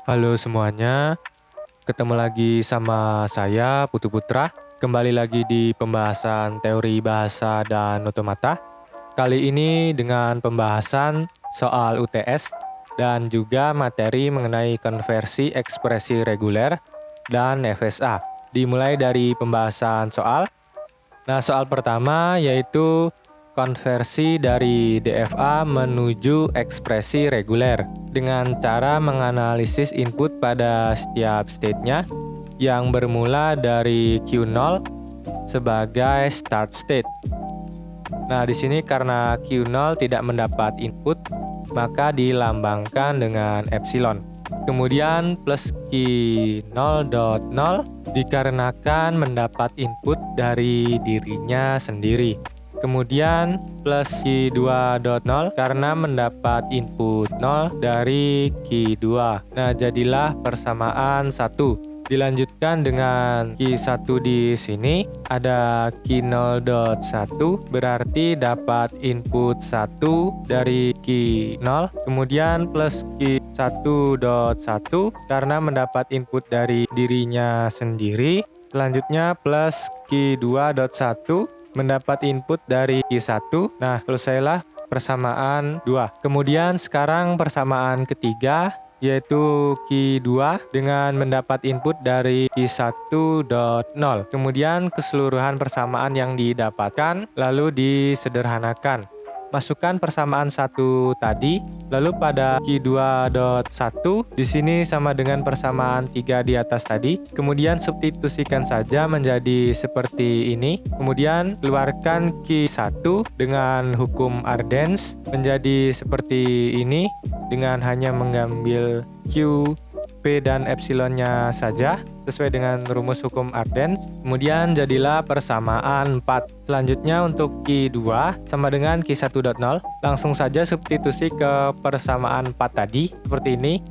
Halo semuanya, ketemu lagi sama saya Putu Putra. Kembali lagi di pembahasan teori bahasa dan otomata. Kali ini dengan pembahasan soal UTS dan juga materi mengenai konversi ekspresi reguler dan FSA. Dimulai dari pembahasan soal. Nah, soal pertama yaitu konversi dari DFA menuju ekspresi reguler dengan cara menganalisis input pada setiap state-nya yang bermula dari Q0 sebagai start state. Nah, di sini karena Q0 tidak mendapat input, maka dilambangkan dengan epsilon. Kemudian plus Q0.0 dikarenakan mendapat input dari dirinya sendiri. Kemudian plus Q2.0 karena mendapat input 0 dari Q2. Nah, jadilah persamaan 1. Dilanjutkan dengan Q1 di sini, ada Q0.1 berarti dapat input 1 dari Q0, kemudian plus Q1.1 karena mendapat input dari dirinya sendiri. Selanjutnya plus Q2.1 mendapat input dari Q1. Nah, selesailah persamaan 2. Kemudian sekarang persamaan ketiga, yaitu Q2 dengan mendapat input dari Q1.0. Kemudian keseluruhan persamaan yang didapatkan lalu disederhanakan. Masukkan persamaan 1 tadi, lalu pada Q2.1 di sini sama dengan persamaan 3 di atas tadi. Kemudian substitusikan saja menjadi seperti ini. Kemudian keluarkan Q1 dengan hukum Arden's menjadi seperti ini dengan hanya mengambil Q, P, dan epsilonnya saja sesuai dengan rumus hukum Arden's. Kemudian jadilah persamaan 4. Selanjutnya untuk Q2 sama dengan Q1.0. Langsung saja substitusi ke persamaan 4 tadi seperti ini.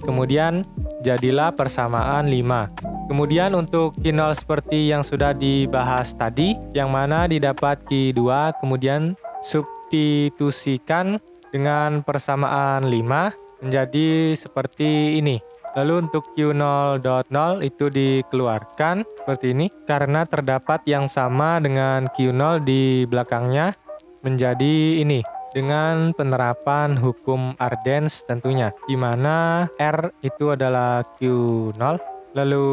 Kemudian jadilah persamaan 5. Kemudian untuk Q0 seperti yang sudah dibahas tadi, yang mana didapat Q2, kemudian substitusikan dengan persamaan 5 menjadi seperti ini. Lalu untuk Q0.0 itu dikeluarkan seperti ini karena terdapat yang sama dengan Q0 di belakangnya menjadi ini dengan penerapan hukum Arden's tentunya, di mana R itu adalah Q0, lalu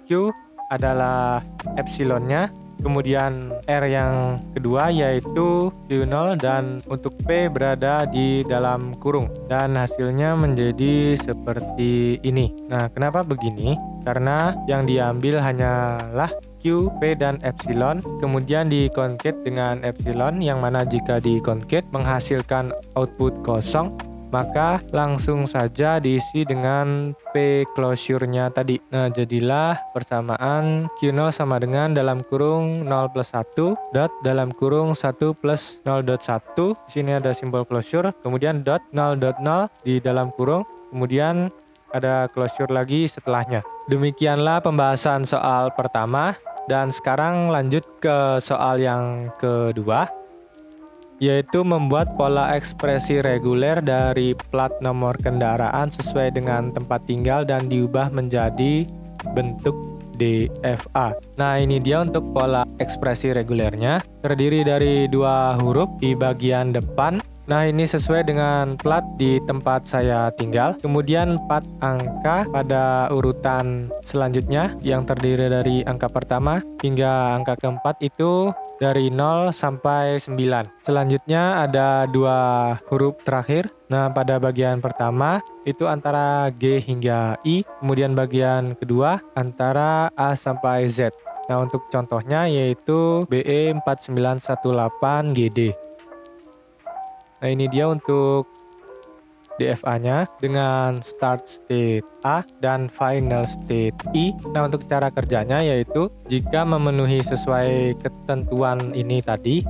Q adalah epsilonnya, kemudian R yang kedua yaitu Q0 dan untuk P berada di dalam kurung dan hasilnya menjadi seperti ini. Nah, kenapa begini? Karena yang diambil hanyalah Q, P, dan epsilon, kemudian dikonket dengan epsilon yang mana jika dikonket menghasilkan output kosong, maka langsung saja diisi dengan P closure-nya tadi. Nah, jadilah persamaan Q0 sama dengan dalam kurung 0 plus 1 dot dalam kurung 1 plus 0.1. Di sini ada simbol closure, kemudian dot 0.0 di dalam kurung, kemudian ada closure lagi setelahnya. Demikianlah pembahasan soal pertama dan sekarang lanjut ke soal yang kedua, yaitu membuat pola ekspresi reguler dari plat nomor kendaraan sesuai dengan tempat tinggal dan diubah menjadi bentuk DFA. Nah, ini dia untuk pola ekspresi regulernya. Terdiri dari 2 huruf di bagian depan. Nah, ini sesuai dengan plat di tempat saya tinggal. Kemudian 4 angka pada urutan selanjutnya yang terdiri dari angka pertama hingga angka keempat itu dari 0 sampai 9. Selanjutnya ada 2 huruf terakhir. Nah, pada bagian pertama itu antara G hingga I. Kemudian bagian kedua antara A sampai Z. Nah, untuk contohnya yaitu BE 4918GD. Nah, ini dia untuk DFA-nya dengan start state A dan final state I. Nah, untuk cara kerjanya yaitu jika memenuhi sesuai ketentuan ini tadi,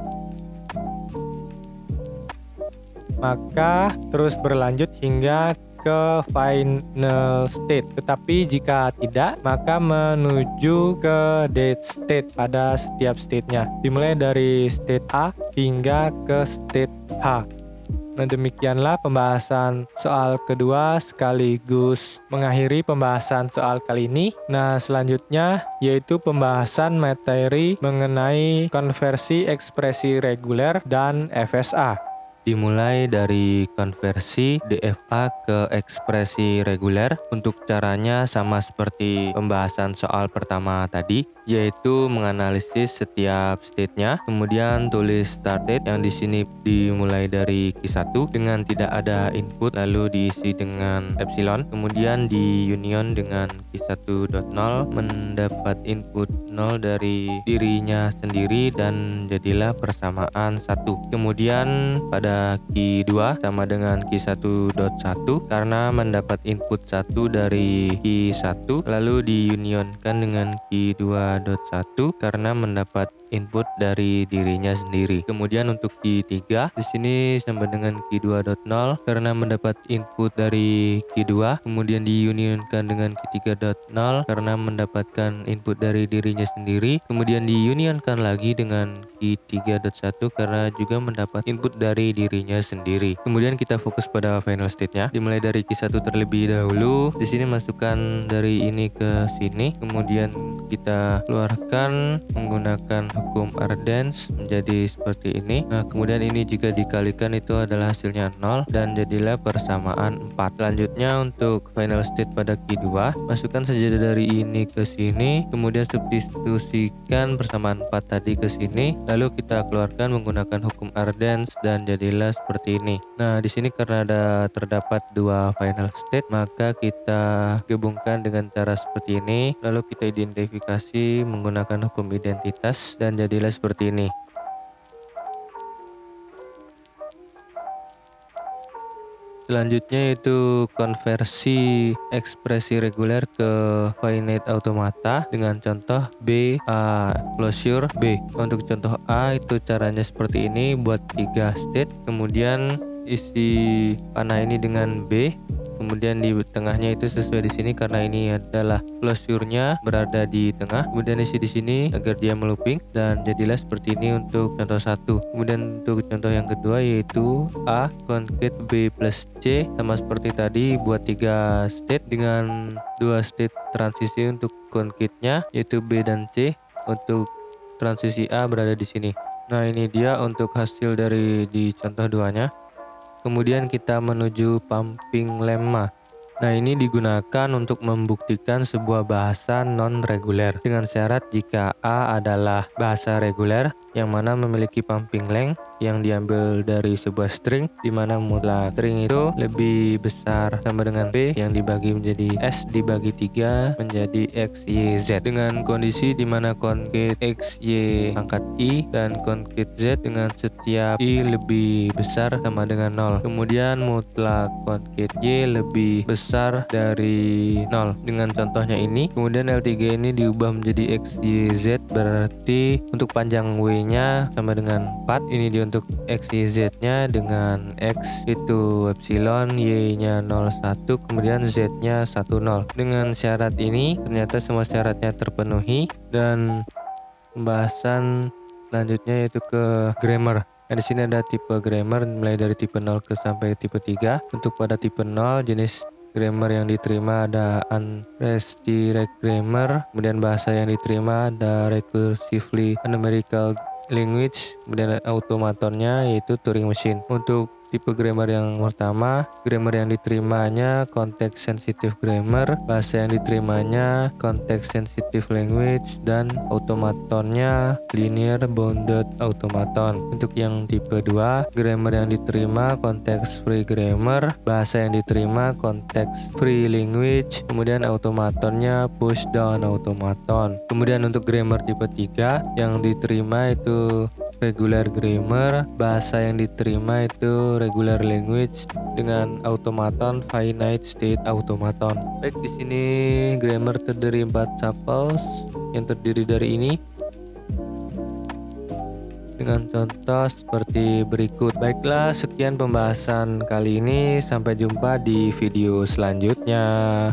maka terus berlanjut hingga ke final state. Tetapi jika tidak, maka menuju ke dead state pada setiap state-nya. Dimulai dari state A hingga ke state H. Nah, demikianlah pembahasan soal kedua sekaligus mengakhiri pembahasan soal kali ini. Nah, selanjutnya yaitu pembahasan materi mengenai konversi ekspresi reguler dan FSA. Dimulai dari konversi DFA ke ekspresi reguler. Untuk caranya sama seperti pembahasan soal pertama tadi, yaitu menganalisis setiap state-nya, kemudian tulis start date yang di sini dimulai dari Q1 dengan tidak ada input, lalu diisi dengan epsilon, kemudian di union dengan Q1.0 mendapat input 0 dari dirinya sendiri dan jadilah persamaan 1. Kemudian pada Q2 sama dengan Q1.1 karena mendapat input 1 dari Q1, lalu diunionkan dengan Q2.1 karena mendapat input dari dirinya sendiri. Kemudian untuk Q3 di sini sama dengan Q2.0 karena mendapat input dari Q2, kemudian diunionkan dengan Q3.0 karena mendapatkan input dari dirinya sendiri, kemudian diunionkan lagi dengan Q3.1 karena juga mendapat input dari dirinya sendiri. Kemudian kita fokus pada final state-nya. Dimulai dari Q1 terlebih dahulu. Di sini masukkan dari ini ke sini, kemudian kita keluarkan menggunakan hukum Ardennes menjadi seperti ini. Nah, kemudian ini jika dikalikan itu adalah hasilnya 0 dan jadilah persamaan 4. Selanjutnya untuk final state pada Q2, masukkan saja dari ini ke sini, kemudian substitusikan persamaan 4 tadi ke sini, lalu kita keluarkan menggunakan hukum Ardennes dan jadilah seperti ini. Nah, di sini karena terdapat dua final state, maka kita gabungkan dengan cara seperti ini, lalu kita identifikasi menggunakan hukum identitas dan jadilah seperti ini. Selanjutnya itu konversi ekspresi reguler ke finite automata dengan contoh B A closure B. Untuk contoh A itu caranya seperti ini, buat 3 state, kemudian isi panah ini dengan B, kemudian di tengahnya itu sesuai di sini karena ini adalah closure-nya berada di tengah, kemudian isi di sini agar dia melooping dan jadilah seperti ini untuk contoh 1. Kemudian untuk contoh yang kedua yaitu A concat B plus C, sama seperti tadi, buat 3 state dengan 2 state transisi untuk concate-nya yaitu B dan C. Untuk transisi A berada di sini. Nah, ini dia untuk hasil dari di contoh 2-nya. Kemudian kita menuju pumping lemma. Nah, ini digunakan untuk membuktikan sebuah bahasa non-reguler dengan syarat jika A adalah bahasa reguler yang mana memiliki pumping length yang diambil dari sebuah string, di mana mutlak string itu lebih besar sama dengan B yang dibagi menjadi S dibagi 3 menjadi X, Y, Z, dengan kondisi di mana concate X, Y pangkat I dan concate Z dengan setiap I lebih besar sama dengan 0. Kemudian mutlak concate Y lebih besar dari 0 dengan contohnya ini. Kemudian L3 ini diubah menjadi X, Y, Z, berarti untuk panjang W nya sama dengan 4. Ini dia untuk X, Y, Z nya dengan X itu epsilon, Y nya 0,1, kemudian Z nya 1,0. Dengan syarat ini ternyata semua syaratnya terpenuhi dan pembahasan selanjutnya yaitu ke grammar. Nah, di sini ada tipe grammar mulai dari tipe 0 ke sampai tipe 3. Untuk pada tipe 0 jenis grammar yang diterima ada unrestricted grammar, kemudian bahasa yang diterima ada recursively numerical language, kemudian automatonnya yaitu Turing machine. Untuk tipe grammar yang pertama, grammar yang diterimanya context sensitive grammar, bahasa yang diterimanya context sensitive language, dan automatonnya linear bounded automaton. Untuk yang tipe 2, grammar yang diterima context free grammar, bahasa yang diterima context free language, kemudian automatonnya push down automaton. Kemudian untuk grammar tipe 3 yang diterima itu regular grammar, bahasa yang diterima itu regular language dengan automaton finite state automaton. Baik, di sini grammar terdiri 4 tuples yang terdiri dari ini dengan contoh seperti berikut. Baiklah, sekian pembahasan kali ini, sampai jumpa di video selanjutnya.